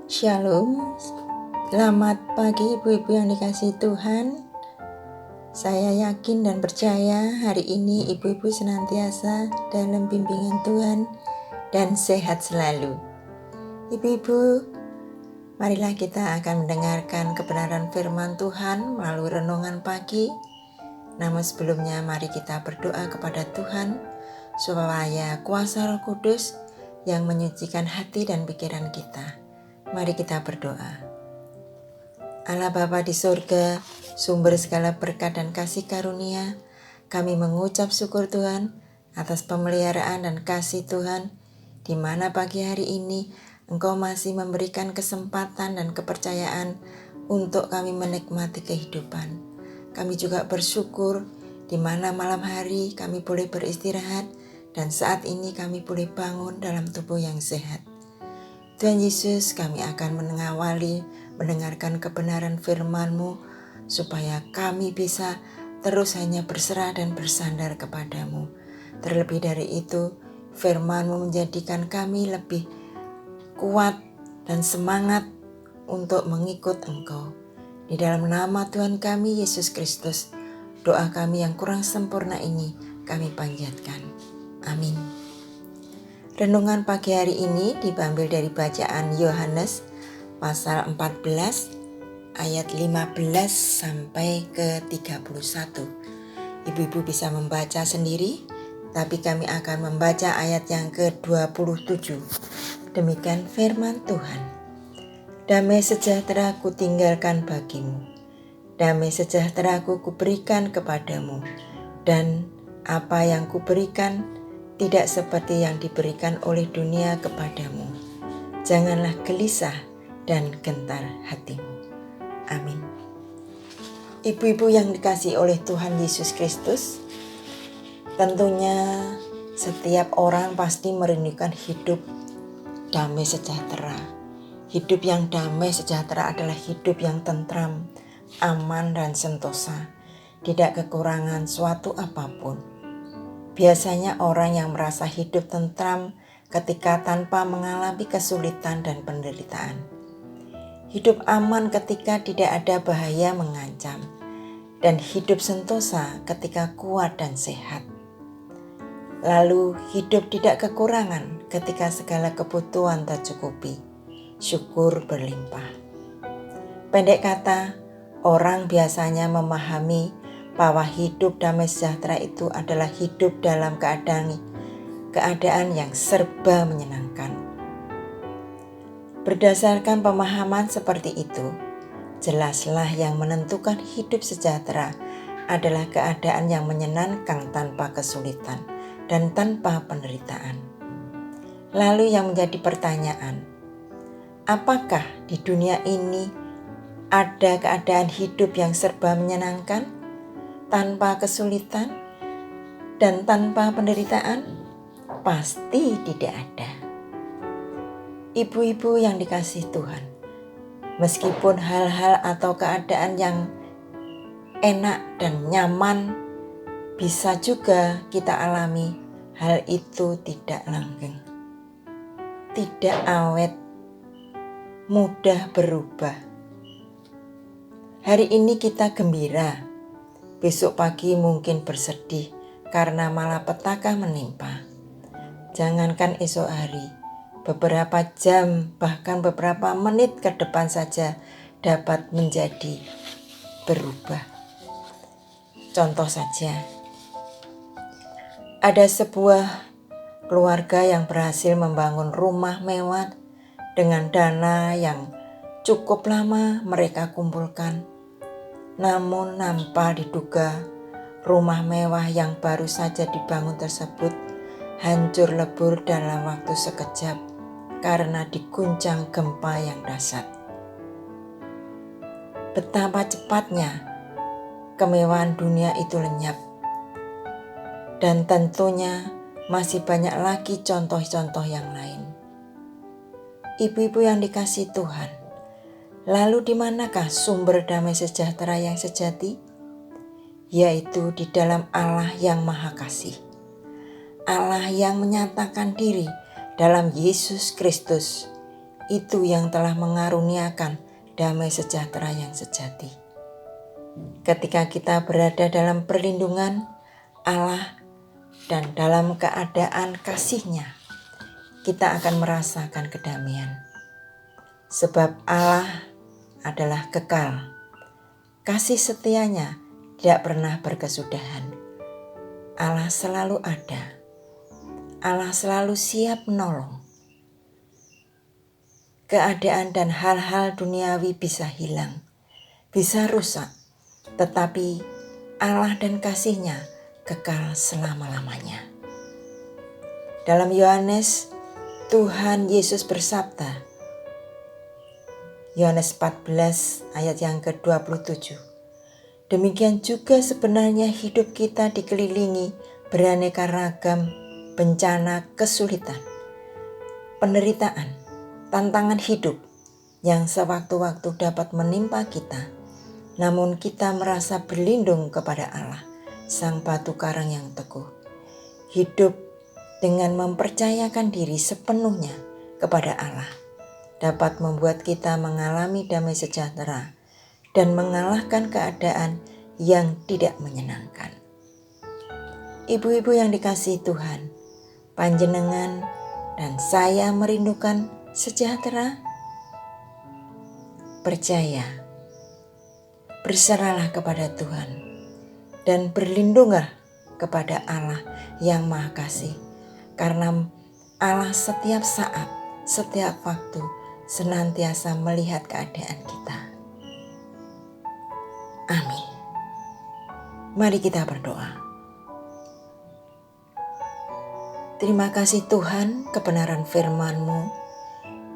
Shalom, selamat pagi ibu-ibu yang dikasihi Tuhan. Saya yakin dan percaya hari ini ibu-ibu senantiasa dalam bimbingan Tuhan dan sehat selalu. Ibu-ibu, marilah kita akan mendengarkan kebenaran firman Tuhan melalui renungan pagi. Namun sebelumnya mari kita berdoa kepada Tuhan supaya kuasa Roh Kudus yang menyucikan hati dan pikiran kita. Mari kita berdoa. Allah Bapa di surga, sumber segala berkat dan kasih karunia, kami mengucap syukur Tuhan atas pemeliharaan dan kasih Tuhan, di mana pagi hari ini Engkau masih memberikan kesempatan dan kepercayaan untuk kami menikmati kehidupan. Kami juga bersyukur di mana malam hari kami boleh beristirahat dan saat ini kami boleh bangun dalam tubuh yang sehat. Tuhan Yesus, kami akan mendengarkan kebenaran firman-Mu supaya kami bisa terus hanya berserah dan bersandar kepadamu. Terlebih dari itu, firman-Mu menjadikan kami lebih kuat dan semangat untuk mengikut Engkau. Di dalam nama Tuhan kami Yesus Kristus, doa kami yang kurang sempurna ini kami panjatkan. Amin. Renungan pagi hari ini diambil dari bacaan Yohanes pasal 14 ayat 15 sampai ke 31. Ibu-ibu bisa membaca sendiri, tapi kami akan membaca ayat yang ke-27. Demikian firman Tuhan. Damai sejahtera ku tinggalkan bagimu, damai sejahtera ku berikan kepadamu, dan apa yang kuberikan tidak seperti yang diberikan oleh dunia kepadamu. Janganlah gelisah dan gentar hatimu. Amin. Ibu-ibu yang dikasihi oleh Tuhan Yesus Kristus, tentunya setiap orang pasti merindukan hidup damai sejahtera. Hidup yang damai sejahtera adalah hidup yang tentram, aman dan sentosa, tidak kekurangan suatu apapun. Biasanya orang yang merasa hidup tentram ketika tanpa mengalami kesulitan dan penderitaan. Hidup aman ketika tidak ada bahaya mengancam. Dan hidup sentosa ketika kuat dan sehat. Lalu hidup tidak kekurangan ketika segala kebutuhan tercukupi. Syukur berlimpah. Pendek kata, orang biasanya memahami bahwa hidup damai sejahtera itu adalah hidup dalam keadaan yang serba menyenangkan. Berdasarkan pemahaman seperti itu, jelaslah yang menentukan hidup sejahtera adalah keadaan yang menyenangkan tanpa kesulitan dan tanpa penderitaan. Lalu yang menjadi pertanyaan, apakah di dunia ini ada keadaan hidup yang serba menyenangkan? Tanpa kesulitan dan tanpa penderitaan? Pasti tidak ada. Ibu-ibu yang dikasihi Tuhan, meskipun hal-hal atau keadaan yang enak dan nyaman bisa juga kita alami, hal itu tidak langgeng, tidak awet, mudah berubah. Hari ini kita gembira, besok pagi mungkin bersedih karena malapetaka menimpa. Jangankan esok hari, beberapa jam bahkan beberapa menit ke depan saja dapat menjadi berubah. Contoh saja, ada sebuah keluarga yang berhasil membangun rumah mewah dengan dana yang cukup lama mereka kumpulkan. Namun tanpa diduga, rumah mewah yang baru saja dibangun tersebut hancur lebur dalam waktu sekejap karena diguncang gempa yang dahsyat. Betapa cepatnya kemewahan dunia itu lenyap. Dan tentunya masih banyak lagi contoh-contoh yang lain. Ibu-ibu yang dikasihi Tuhan, lalu di manakah sumber damai sejahtera yang sejati? Yaitu di dalam Allah yang Maha Kasih. Allah yang menyatakan diri dalam Yesus Kristus itu yang telah mengaruniakan damai sejahtera yang sejati. Ketika kita berada dalam perlindungan Allah dan dalam keadaan kasih-Nya, kita akan merasakan kedamaian. Sebab Allah adalah kekal. Kasih setianya tidak pernah berkesudahan. Allah selalu ada. Allah selalu siap menolong. Keadaan dan hal-hal duniawi bisa hilang, bisa rusak, tetapi Allah dan kasih-Nya kekal selama-lamanya. Dalam Yohanes, Tuhan Yesus bersabda, Yohanes 14 ayat yang ke-27, demikian juga sebenarnya hidup kita dikelilingi beraneka ragam bencana, kesulitan, penderitaan, tantangan hidup yang sewaktu-waktu dapat menimpa kita, namun kita merasa berlindung kepada Allah, Sang Batu Karang yang teguh. Hidup dengan mempercayakan diri sepenuhnya kepada Allah dapat membuat kita mengalami damai sejahtera dan mengalahkan keadaan yang tidak menyenangkan. Ibu-ibu yang dikasihi Tuhan, panjenengan dan saya merindukan sejahtera. Percaya, berserahlah kepada Tuhan, dan berlindunglah kepada Allah yang Maha Kasih, karena Allah setiap saat, setiap waktu senantiasa melihat keadaan kita. Amin. Mari kita berdoa. Terima kasih Tuhan, kebenaran firman-Mu.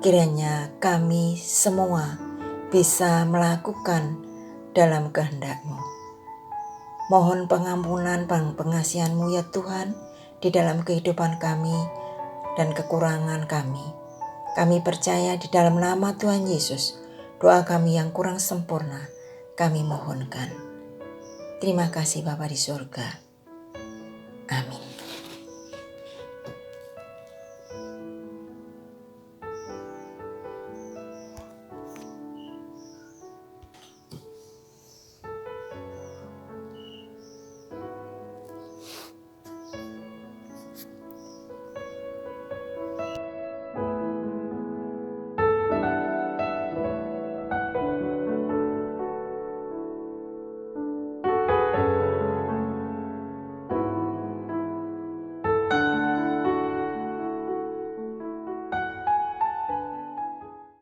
Kiranya kami semua bisa melakukan dalam kehendak-Mu. Mohon pengampunan dan pengasihan-Mu ya Tuhan di dalam kehidupan kami dan kekurangan kami. Kami percaya di dalam nama Tuhan Yesus, doa kami yang kurang sempurna kami mohonkan. Terima kasih Bapa di surga. Amin.